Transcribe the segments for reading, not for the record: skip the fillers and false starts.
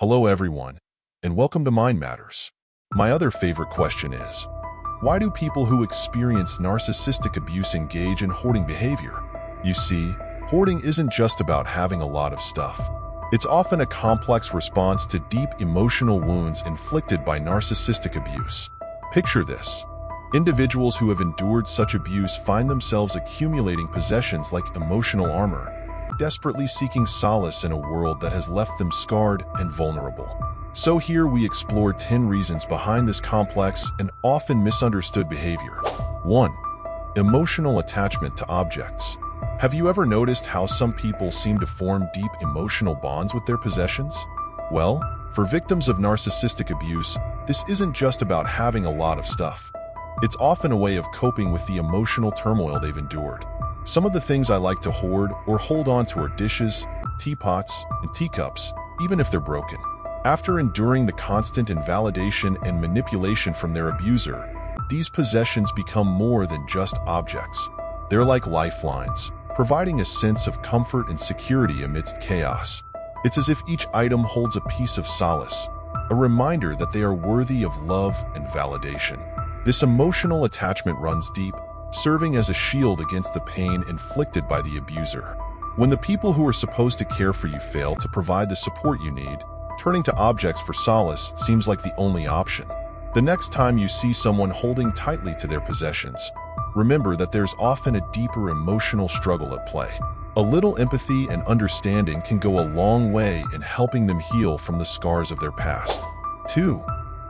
Hello everyone, and welcome to Mind Matters. My other favorite question is, why do people who experience narcissistic abuse engage in hoarding behavior? You see, hoarding isn't just about having a lot of stuff. It's often a complex response to deep emotional wounds inflicted by narcissistic abuse. Picture this. Individuals who have endured such abuse find themselves accumulating possessions like emotional armor, desperately seeking solace in a world that has left them scarred and vulnerable. So here we explore 10 reasons behind this complex and often misunderstood behavior. 1. Emotional attachment to objects. Have you ever noticed how some people seem to form deep emotional bonds with their possessions? Well, for victims of narcissistic abuse, this isn't just about having a lot of stuff. It's often a way of coping with the emotional turmoil they've endured. Some of the things I like to hoard or hold on to are dishes, teapots, and teacups, even if they're broken. After enduring the constant invalidation and manipulation from their abuser, these possessions become more than just objects. They're like lifelines, providing a sense of comfort and security amidst chaos. It's as if each item holds a piece of solace, a reminder that they are worthy of love and validation. This emotional attachment runs deep, serving as a shield against the pain inflicted by the abuser. When the people who are supposed to care for you fail to provide the support you need, turning to objects for solace seems like the only option. The next time you see someone holding tightly to their possessions, remember that there's often a deeper emotional struggle at play. A little empathy and understanding can go a long way in helping them heal from the scars of their past. 2.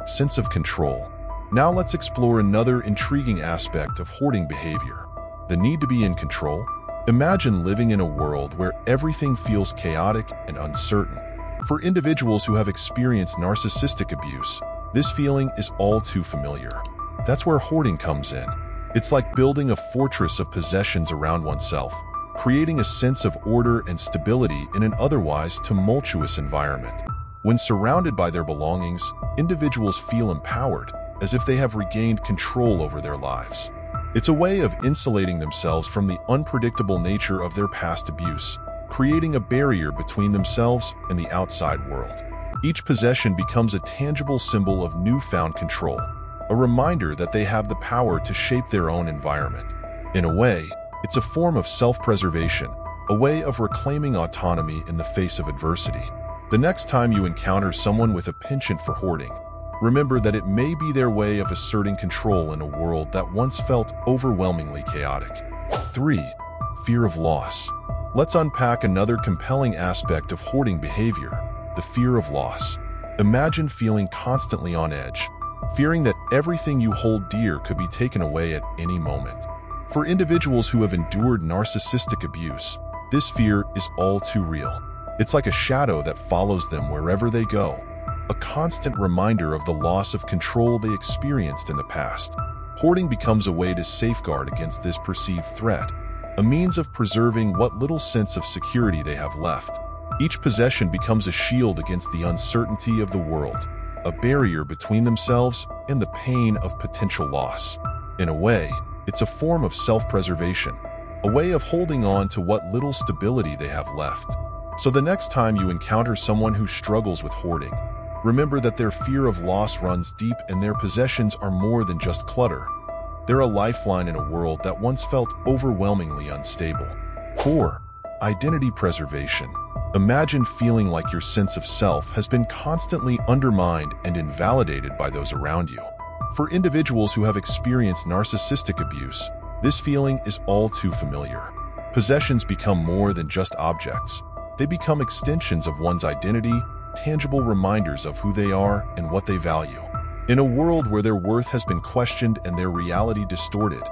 Sense of control. Now let's explore another intriguing aspect of hoarding behavior, the need to be in control. Imagine living in a world where everything feels chaotic and uncertain. For individuals who have experienced narcissistic abuse, this feeling is all too familiar. That's where hoarding comes in. It's like building a fortress of possessions around oneself, creating a sense of order and stability in an otherwise tumultuous environment. When surrounded by their belongings, individuals feel empowered, as if they have regained control over their lives. It's a way of insulating themselves from the unpredictable nature of their past abuse, creating a barrier between themselves and the outside world. Each possession becomes a tangible symbol of newfound control, a reminder that they have the power to shape their own environment. In a way, it's a form of self-preservation, a way of reclaiming autonomy in the face of adversity. The next time you encounter someone with a penchant for hoarding, remember that it may be their way of asserting control in a world that once felt overwhelmingly chaotic. 3. Fear of loss. Let's unpack another compelling aspect of hoarding behavior, the fear of loss. Imagine feeling constantly on edge, fearing that everything you hold dear could be taken away at any moment. For individuals who have endured narcissistic abuse, this fear is all too real. It's like a shadow that follows them wherever they go, a constant reminder of the loss of control they experienced in the past. Hoarding becomes a way to safeguard against this perceived threat, a means of preserving what little sense of security they have left. Each possession becomes a shield against the uncertainty of the world, a barrier between themselves and the pain of potential loss. In a way, it's a form of self-preservation, a way of holding on to what little stability they have left. So the next time you encounter someone who struggles with hoarding, remember that their fear of loss runs deep and their possessions are more than just clutter. They're a lifeline in a world that once felt overwhelmingly unstable. 4. Identity preservation. Imagine feeling like your sense of self has been constantly undermined and invalidated by those around you. For individuals who have experienced narcissistic abuse, this feeling is all too familiar. Possessions become more than just objects. They become extensions of one's identity, tangible reminders of who they are and what they value. In a world where their worth has been questioned and their reality distorted,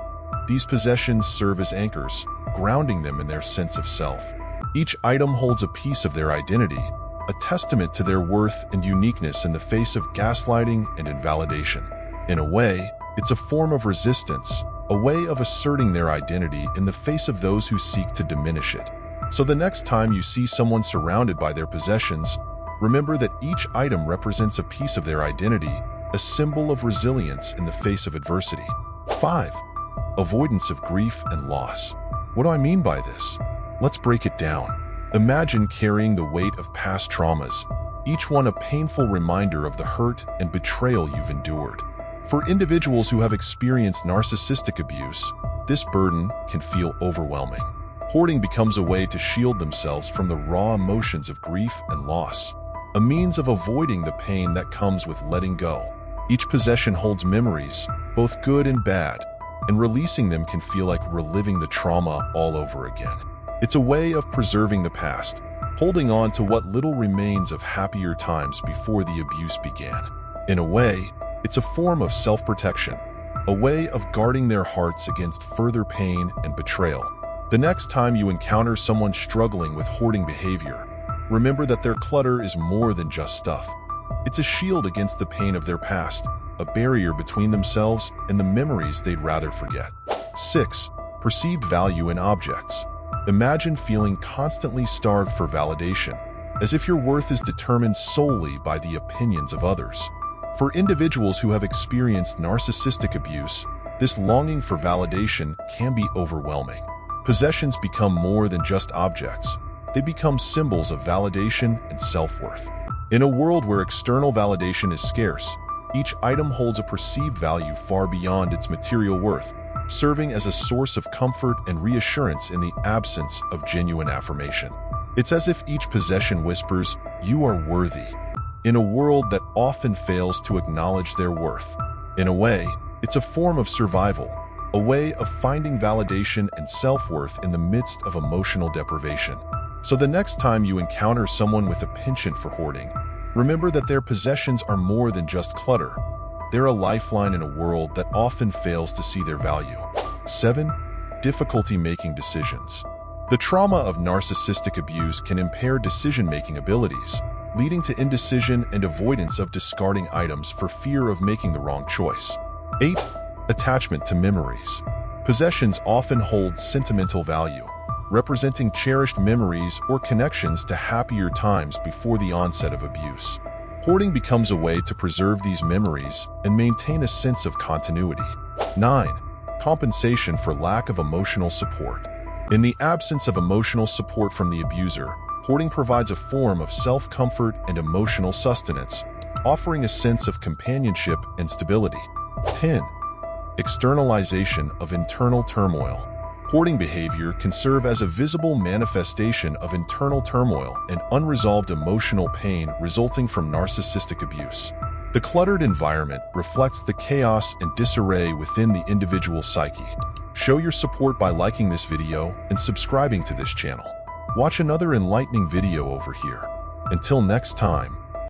these possessions serve as anchors, grounding them in their sense of self. Each item holds a piece of their identity, a testament to their worth and uniqueness in the face of gaslighting and invalidation. In a way, it's a form of resistance, a way of asserting their identity in the face of those who seek to diminish it. So the next time you see someone surrounded by their possessions, remember that each item represents a piece of their identity, a symbol of resilience in the face of adversity. 5. Avoidance of grief and loss. What do I mean by this? Let's break it down. Imagine carrying the weight of past traumas, each one a painful reminder of the hurt and betrayal you've endured. For individuals who have experienced narcissistic abuse, this burden can feel overwhelming. Hoarding becomes a way to shield themselves from the raw emotions of grief and loss, a means of avoiding the pain that comes with letting go. Each possession holds memories, both good and bad, and releasing them can feel like reliving the trauma all over again. It's a way of preserving the past, holding on to what little remains of happier times before the abuse began. In a way, it's a form of self-protection, a way of guarding their hearts against further pain and betrayal. The next time you encounter someone struggling with hoarding behavior, remember that their clutter is more than just stuff. It's a shield against the pain of their past, a barrier between themselves and the memories they'd rather forget. 6. Perceived value in objects. Imagine feeling constantly starved for validation, as if your worth is determined solely by the opinions of others. For individuals who have experienced narcissistic abuse, this longing for validation can be overwhelming. Possessions become more than just objects. They become symbols of validation and self-worth. In a world where external validation is scarce, each item holds a perceived value far beyond its material worth, serving as a source of comfort and reassurance in the absence of genuine affirmation. It's as if each possession whispers, "You are worthy," in a world that often fails to acknowledge their worth. In a way, it's a form of survival, a way of finding validation and self-worth in the midst of emotional deprivation. So the next time you encounter someone with a penchant for hoarding, remember that their possessions are more than just clutter. They're a lifeline in a world that often fails to see their value. 7. Difficulty making decisions. The trauma of narcissistic abuse can impair decision-making abilities, leading to indecision and avoidance of discarding items for fear of making the wrong choice. 8. Attachment to memories. Possessions often hold sentimental value, representing cherished memories or connections to happier times before the onset of abuse. Hoarding becomes a way to preserve these memories and maintain a sense of continuity. 9. Compensation for lack of emotional support. In the absence of emotional support from the abuser, hoarding provides a form of self-comfort and emotional sustenance, offering a sense of companionship and stability. 10. Externalization of internal turmoil. Hoarding behavior can serve as a visible manifestation of internal turmoil and unresolved emotional pain resulting from narcissistic abuse. The cluttered environment reflects the chaos and disarray within the individual psyche. Show your support by liking this video and subscribing to this channel. Watch another enlightening video over here. Until next time.